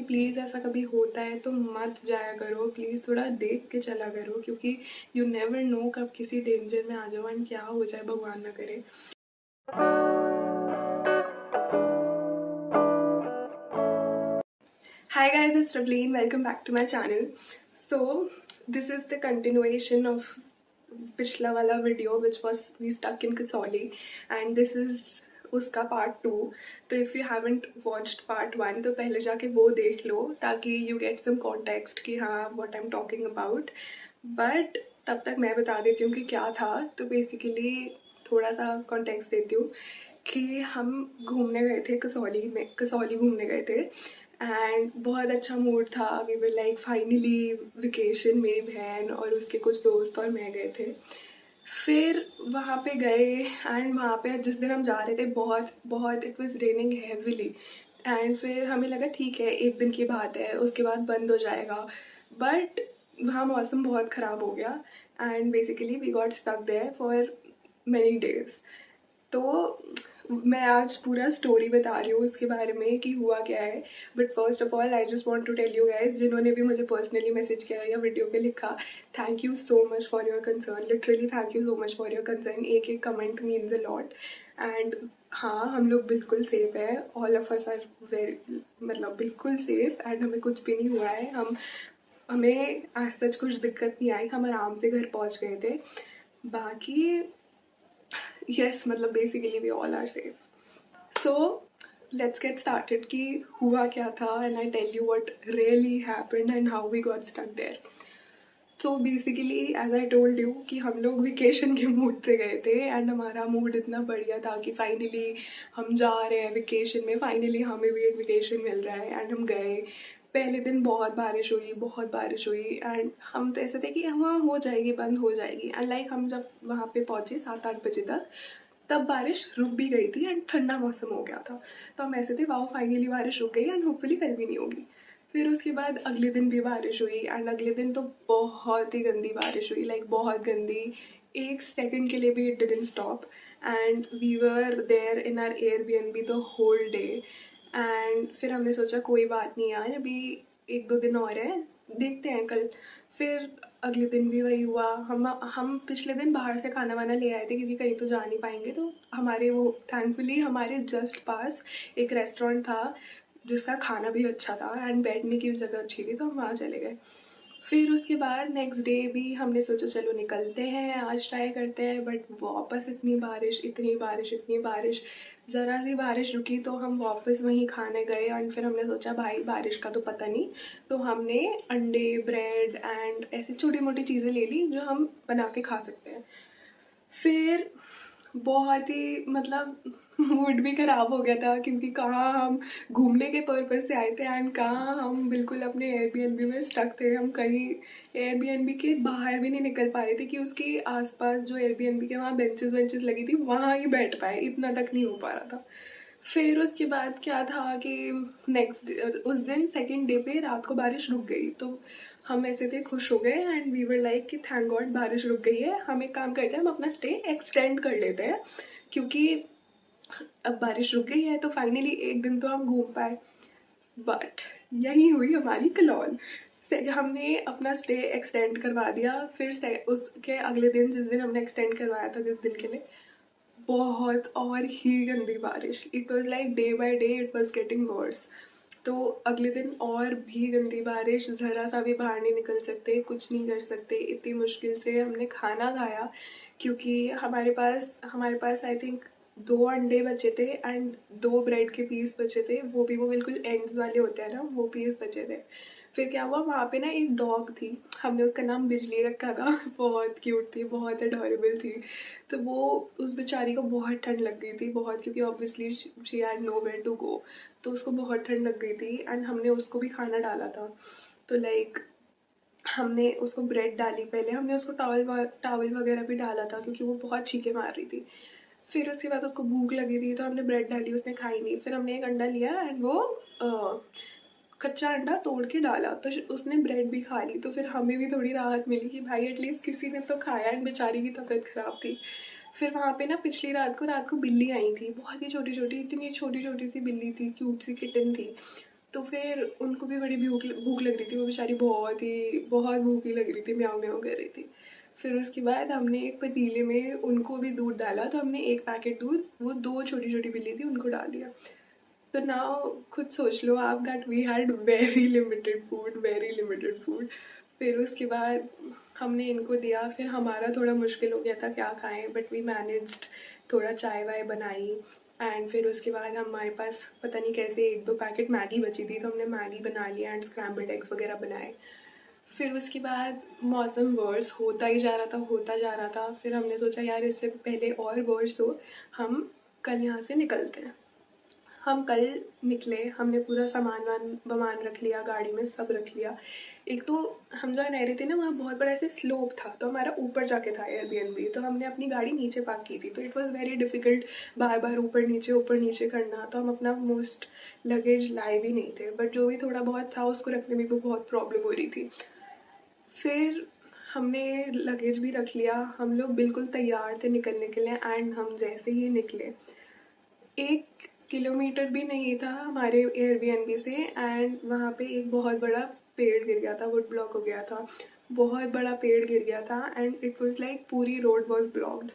Please ऐसा कभी होता है तो मत जाया करो, प्लीज़ थोड़ा देख के चला करो, क्योंकि यू नेवर नो कब किसी डेंजर में आ जाओ एंड क्या हो जाए, भगवान ना करे। Hi guys, it's Ravleen. Welcome back to my channel. So this is the continuation of पिछला वाला video which was we stuck in Kasoli, and this is उसका पार्ट 2। तो if you haven't watched part 1 तो पहले जाके वो देख लो ताकि यू गेट सम कॉन्टेक्स्ट कि हाँ what I am talking about. But तब तक मैं बता देती हूँ कि क्या था। तो बेसिकली थोड़ा सा कॉन्टेक्स्ट देती हूँ कि हम घूमने गए थे कसौली घूमने गए थे एंड बहुत अच्छा मूड था। We were like finally vacation, मेरी बहन और उसके कुछ दोस्त और मैं गए थे। फिर वहाँ पे गए एंड वहाँ पे जिस दिन हम जा रहे थे बहुत बहुत it was raining heavily and फिर हमें लगा ठीक है एक दिन की बात है, उसके बाद बंद हो जाएगा। बट वहाँ मौसम बहुत ख़राब हो गया and basically we got stuck there for many days. तो मैं आज पूरा स्टोरी बता रही हूँ उसके बारे में कि हुआ क्या है। But first of all I just want to tell you guys, जिन्होंने भी मुझे पर्सनली मैसेज किया या वीडियो पे लिखा, thank you so much for your concern. Literally thank you so much for your concern. एक एक comment means a lot. And हाँ, हम लोग बिल्कुल सेफ है, all of us are very, मतलब बिल्कुल सेफ एंड हमें कुछ भी नहीं हुआ है। हमें आज तक कुछ दिक्कत नहीं आई, हम आराम से घर पहुँच गए थे। बाकी यस, मतलब basically we all are safe. So let's get started कि हुआ क्या था and I tell you what really happened and how we got stuck there. So basically as I told you कि हम लोग वेकेशन के मूड से गए थे एंड हमारा मूड इतना बढ़िया था कि फाइनली हम जा रहे हैं वेकेशन में, फाइनली हमें भी एक वेकेशन मिल रहा है एंड हम गए। पहले दिन बहुत बारिश हुई एंड हम तो ऐसे थे कि हाँ हो जाएगी, बंद हो जाएगी। एंड लाइक हम जब वहाँ पे पहुँचे 7-8 बजे तक, तब बारिश रुक भी गई थी एंड ठंडा मौसम हो गया था। तो हम ऐसे थे वाओ फाइनली बारिश रुक गई एंड होपफुली कल भी नहीं होगी। फिर उसके बाद अगले दिन भी बारिश हुई एंड अगले दिन तो बहुत ही गंदी बारिश हुई, लाइक बहुत गंदी। एक सेकंड के लिए भी it didn't stop and we were there in our Airbnb the whole day. And फिर हमने सोचा कोई बात नहीं यार, अभी 1-2 दिन और है, देखते हैं कल। फिर अगले दिन भी वही हुआ। हम पिछले दिन बाहर से खाना वाना ले आए थे क्योंकि कहीं तो जा नहीं पाएंगे। तो हमारे वो थैंकफुली हमारे जस्ट पास एक रेस्टोरेंट था जिसका खाना भी अच्छा था एंड बैठने की भी जगह अच्छी थी, तो हम वहाँ चले गए। फिर उसके बाद नेक्स्ट डे भी हमने सोचा चलो निकलते हैं, आज ट्राई करते हैं। बट वापस इतनी बारिश, इतनी बारिश, इतनी बारिश। ज़रा सी बारिश रुकी तो हम वापस वहीं खाने गए एंड फिर हमने सोचा भाई बारिश का तो पता नहीं, तो हमने अंडे, ब्रेड एंड ऐसी छोटी मोटी चीज़ें ले ली जो हम बना के खा सकते हैं। फिर बहुत ही मतलब मूड भी ख़राब हो गया था क्योंकि कहाँ हम घूमने के पर्पज़ से आए थे एंड कहाँ हम बिल्कुल अपने एयरबीएनबी में स्टक थे। हम कहीं एयरबीएनबी के बाहर भी नहीं निकल पा रहे थे कि उसके आसपास जो एयरबीएनबी के वहाँ बेंचेस वेंचेस लगी थी वहाँ ही बैठ पाए, इतना तक नहीं हो पा रहा था। फिर उसके बाद क्या था कि नेक्स्ट उस दिन सेकंड डे पे रात को बारिश रुक गई। तो हम ऐसे थे खुश हो गए एंड वी वर लाइक कि थैंक गॉड बारिश रुक गई है, हम एक काम करते हैं हम अपना स्टे एक्सटेंड कर लेते हैं क्योंकि अब बारिश रुक गई है तो फाइनली एक दिन तो हम घूम पाए। बट यही हुई हमारी कलौल से, हमने अपना स्टे एक्सटेंड करवा दिया। फिर से उसके अगले दिन जिस दिन हमने एक्सटेंड करवाया था जिस दिन के लिए, बहुत और ही गंदी बारिश। It was like day by day it was getting worse. तो अगले दिन और भी गंदी बारिश, ज़रा सा भी बाहर नहीं निकल सकते, कुछ नहीं कर सकते। इतनी मुश्किल से हमने खाना खाया क्योंकि हमारे पास आई थिंक 2 अंडे बचे थे एंड 2 ब्रेड के पीस बचे थे, वो बिल्कुल एंड्स वाले होते हैं ना, वो पीस बचे थे। फिर क्या हुआ, वहाँ पे ना एक डॉग थी, हमने उसका नाम बिजली रखा था बहुत क्यूट थी, बहुत अडोरेबल थी। तो वो उस बेचारी को बहुत ठंड लग गई थी, बहुत, क्योंकि obviously she had nowhere to go. तो उसको बहुत ठंड लग गई थी एंड हमने उसको भी खाना डाला था। तो लाइक हमने उसको ब्रेड डाली, पहले हमने उसको टावल वगैरह भी डाला था क्योंकि वो बहुत छींके मार रही थी। फिर उसके बाद उसको भूख लगी थी तो हमने ब्रेड डाली, उसने खाई नहीं। फिर हमने एक अंडा लिया एंड वो कच्चा अंडा तोड़ के डाला तो उसने ब्रेड भी खा ली। तो फिर हमें भी थोड़ी राहत मिली कि भाई एटलीस्ट किसी ने तो खाया एंड बेचारी की तबीयत ख़राब थी। फिर वहाँ पे ना पिछली रात को बिल्ली आई थी, बहुत ही छोटी छोटी, इतनी छोटी छोटी सी बिल्ली थी, क्यूट सी किटन थी। तो फिर उनको भी बड़ी भूख भूख लग रही थी, वो बेचारी बहुत भूखी लग रही थी, म्याऊं म्याऊं कर रही थी। फिर उसके बाद हमने एक पतीले में उनको भी दूध डाला, तो हमने एक पैकेट दूध, वो 2 छोटी-छोटी बिल्ली थी, उनको डाल दिया। तो नाउ खुद सोच लो आप that we had very limited food. फिर उसके बाद हमने इनको दिया, फिर हमारा थोड़ा मुश्किल हो गया था क्या खाएँ, बट वी मैनेज्ड, थोड़ा चाय-वाय बनाई एंड फिर उसके बाद हमारे पास पता नहीं कैसे 1-2 पैकेट मैगी बची थी, तो हमने मैगी बना लिया एंड स्क्रैम्बल्ड एग्स वगैरह बनाए। फिर उसके बाद मौसम वर्स होता जा रहा था, फिर हमने सोचा यार इससे पहले और वर्स हो, हम कल यहाँ से निकलते हैं। हम कल निकले, हमने पूरा सामान रख लिया गाड़ी में, सब रख लिया। एक तो हम जहाँ रह रहे थे ना, वहाँ बहुत बड़ा ऐसे स्लोप था, तो हमारा ऊपर जाके था एयरबीएनबी, तो हमने अपनी गाड़ी नीचे पार्क की थी, तो इट वाज वेरी डिफिकल्ट बार बार ऊपर नीचे करना, तो हम अपना मोस्ट लगेज लाए भी नहीं थे, बट जो भी थोड़ा बहुत था उसको रखने में भी बहुत प्रॉब्लम हो रही थी। फिर हमने लगेज भी रख लिया, हम लोग बिल्कुल तैयार थे निकलने के लिए एंड हम जैसे ही निकले, 1 किलोमीटर भी नहीं था हमारे एयरबीएनबी से एंड वहाँ पे एक बहुत बड़ा पेड़ गिर गया था, वुड ब्लॉक हो गया था, बहुत बड़ा पेड़ गिर गया था एंड इट वाज लाइक पूरी रोड वाज ब्लॉक्ड,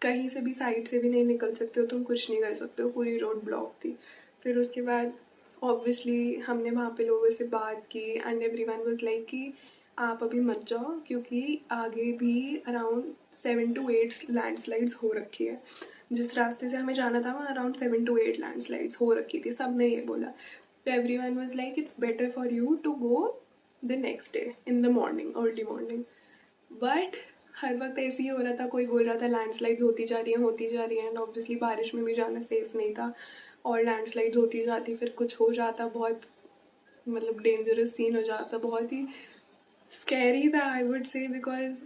कहीं से भी साइड से भी नहीं निकल सकते हो तुम, कुछ नहीं कर सकते हो, पूरी रोड ब्लॉक थी। फिर उसके बाद ऑब्वियसली हमने वहाँ पे लोगों से बात की एंड एवरीवन वाज लाइक कि आप अभी मत जाओ, क्योंकि आगे भी अराउंड 7 to 8 लैंडस्लाइड्स हो रखी है। जिस रास्ते से हमें जाना था वहाँ अराउंड 7 to 8 लैंडस्लाइड्स हो रखी थी, सब ने ये बोला। तो everyone was like it's better for you to go the next day in the morning, early morning. But हर वक्त ऐसे ही हो रहा था, कोई बोल रहा था लैंडस्लाइड्स होती जा रही हैं एंड ऑब्वियसली बारिश में भी जाना सेफ नहीं था, और लैंडस्लाइड्स होती जाती, फिर कुछ हो जाता, बहुत मतलब डेंजरस सीन हो जाता, बहुत ही scary था I would say, because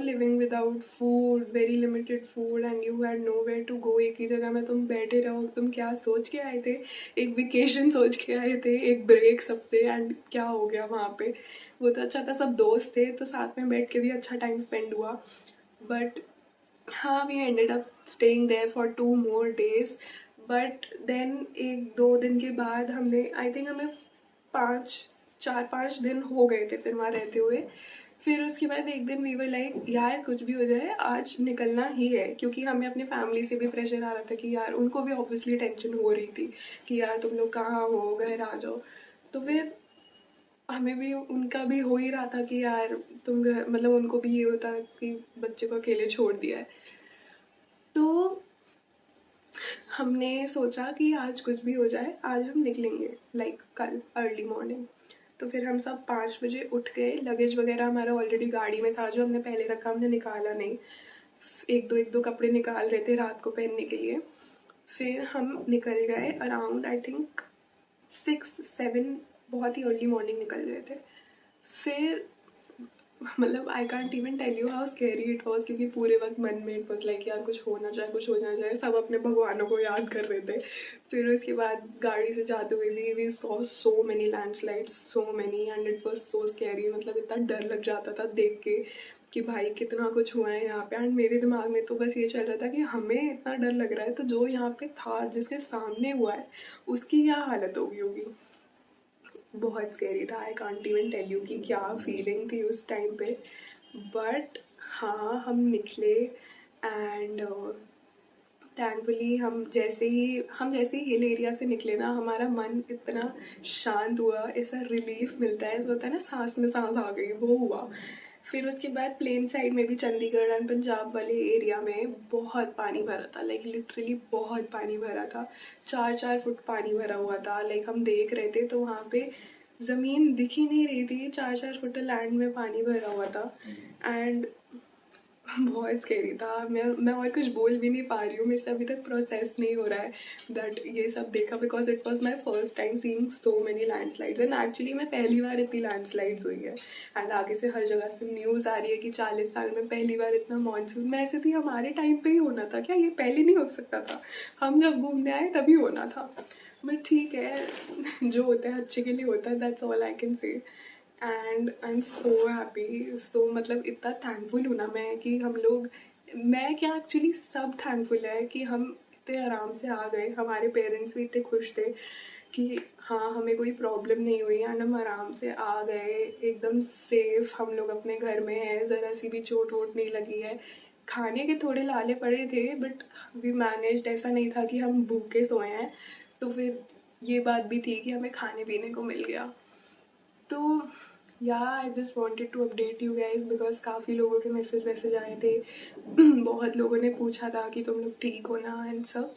living without food, very limited food and you had nowhere to go, एक ही जगह में तुम बैठे रहो, तुम क्या सोच के आए थे, एक वेकेशन सोच के आए थे, एक ब्रेक सबसे, एंड क्या हो गया वहाँ पे। वो तो अच्छा था सब दोस्त थे तो साथ में बैठ के भी अच्छा टाइम स्पेंड हुआ, बट हाँ we ended up staying there for 2 more days। But then 1-2 दिन के बाद हमने आई थिंक हमें 4-5 दिन हो गए थे फिर वहाँ रहते हुए। फिर उसके बाद एक दिन वी वर लाइक यार कुछ भी हो जाए आज निकलना ही है, क्योंकि हमें अपने फैमिली से भी प्रेशर आ रहा था कि यार उनको भी ऑब्वियसली टेंशन हो रही थी कि यार तुम लोग कहाँ हो, घर आ जाओ। तो फिर हमें भी उनका भी हो ही रहा था कि यार तुम घर, मतलब उनको भी ये होता कि बच्चे को अकेले छोड़ दिया है। तो हमने सोचा कि आज कुछ भी हो जाए आज हम निकलेंगे, लाइक कल अर्ली मॉर्निंग। तो फिर हम सब 5 बजे उठ गए, लगेज वगैरह हमारा ऑलरेडी गाड़ी में था, जो हमने पहले रखा हमने निकाला नहीं, एक दो कपड़े निकाल रहे थे रात को पहनने के लिए। फिर हम निकल गए अराउंड आई थिंक 6-7, बहुत ही अर्ली मॉर्निंग निकल गए थे। फिर मतलब I can't even tell you how scary it was, क्योंकि पूरे वक्त मन में इट वॉज लाइक यार कुछ हो ना जाए, कुछ हो ना जाए, सब अपने भगवानों को याद कर रहे थे। फिर उसके बाद गाड़ी से जाते हुए भी we saw so many landslides, so many, and it was so scary, मतलब इतना डर लग जाता था देख के कि भाई कितना कुछ हुआ है यहाँ पे। एंड मेरे दिमाग में तो बस ये चल रहा था कि हमें इतना डर लग रहा है तो जो यहाँ पे था, जिसके सामने हुआ है, उसकी क्या हालत होगी। बहुत स्कैरी था, I can't even tell you कि क्या फीलिंग थी उस टाइम पे। बट हाँ हम निकले एंड थैंकफुली हम जैसे ही हिल एरिया से निकले ना, हमारा मन इतना शांत हुआ, ऐसा रिलीफ मिलता है, होता है ना सांस में सांस आ गई, वो हुआ। फिर उसके बाद प्लेन साइड में भी चंडीगढ़ एंड पंजाब वाले एरिया में बहुत पानी भरा था, लाइक लिटरली बहुत पानी भरा था, 4-4 फुट पानी भरा हुआ था। लाइक हम देख रहे थे तो वहाँ पे ज़मीन दिख ही नहीं रही थी, 4-4 फुट लैंड में पानी भरा हुआ था एंड बहुत स्कैरी था। मैं और कुछ बोल भी नहीं पा रही हूँ, मेरे से अभी तक प्रोसेस नहीं हो रहा है दैट ये सब देखा, because it was my first time seeing so many landslides and actually मैं पहली बार इतनी लैंडस्लाइड्स हुई है। एंड आगे से हर जगह से न्यूज़ आ रही है कि 40 साल में पहली बार इतना मानसून में ऐसे थी, हमारे टाइम पे ही होना था क्या, ये पहले नहीं हो सकता था, हम जब घूमने आए तभी होना था। बट ठीक है, जो होता है अच्छे के लिए होता है, that's all I can say. And I am so happy, so मतलब इतना थैंकफुल हूँ ना मैं कि हम लोग, मैं क्या एक्चुअली सब थैंकफुल है कि हम इतने आराम से आ गए, हमारे पेरेंट्स भी इतने खुश थे कि हाँ हमें कोई प्रॉब्लम नहीं हुई एंड हम आराम से आ गए एकदम सेफ। हम लोग अपने घर में हैं, ज़रा सी भी चोट वोट नहीं लगी है। खाने के थोड़े लाले पड़े थे बट वी मैनेज्ड, ऐसा नहीं था कि हम भूखे सोए हैं। तो फिर ये बात भी थी कि हमें खाने पीने को मिल गया। तो yeah I just wanted to update you guys because काफ़ी लोगों के मैसेज आए थे बहुत लोगों ने पूछा था कि तुम लोग ठीक हो ना एंड सब।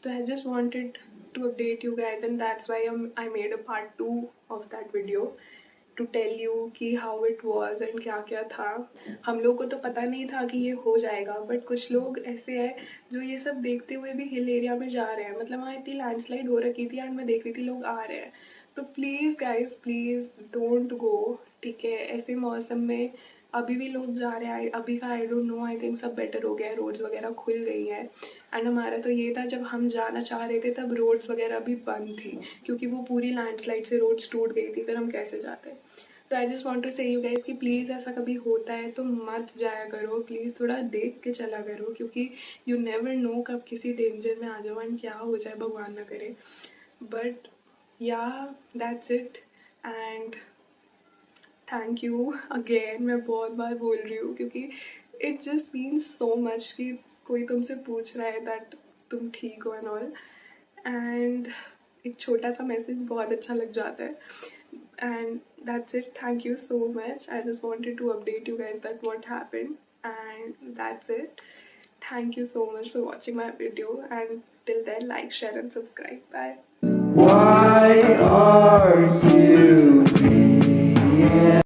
तो I just wanted to update you guys and that's why I made a part 2 of that video to tell you कि how it was and क्या क्या था। हम लोग को तो पता नहीं था कि ये हो जाएगा बट कुछ लोग ऐसे हैं जो ये सब देखते हुए भी हिल एरिया में जा रहे हैं। मतलब वहाँ इतनी लैंडस्लाइड हो रखी थी एंड मैं देख रही थी लोग आ रहे हैं। तो please guys please don't go, ठीक है। ऐसे मौसम में अभी भी लोग जा रहे हैं। अभी का I don't know, I think सब बेटर हो गया है, रोड्स वगैरह खुल गई हैं। एंड हमारा तो ये था जब हम जाना चाह रहे थे तब रोड्स वगैरह भी बंद थी क्योंकि वो पूरी लैंडस्लाइड से रोड्स टूट गई थी, फिर हम कैसे जाते। तो आई जस्ट वॉन्ट टू से यू गाइज कि प्लीज़ ऐसा कभी होता है तो मत जाया करो, प्लीज़ थोड़ा देख के चला करो क्योंकि यू नेवर नो कब किसी डेंजर में आ जाओ एंड क्या हो जाए, भगवान ना करे। बट या that's it and thank you again. मैं बहुत बार बोल रही हूँ क्योंकि it just means so much कि कोई तुमसे पूछ रहा है दैट तुम ठीक हो एंड ऑल। एंड एक छोटा सा मैसेज बहुत अच्छा लग जाता है। And that's it, thank you so much. I just wanted to update you guys that what happened and that's it. Thank you so much for watching my video and till then like, share and subscribe. Bye. Why are you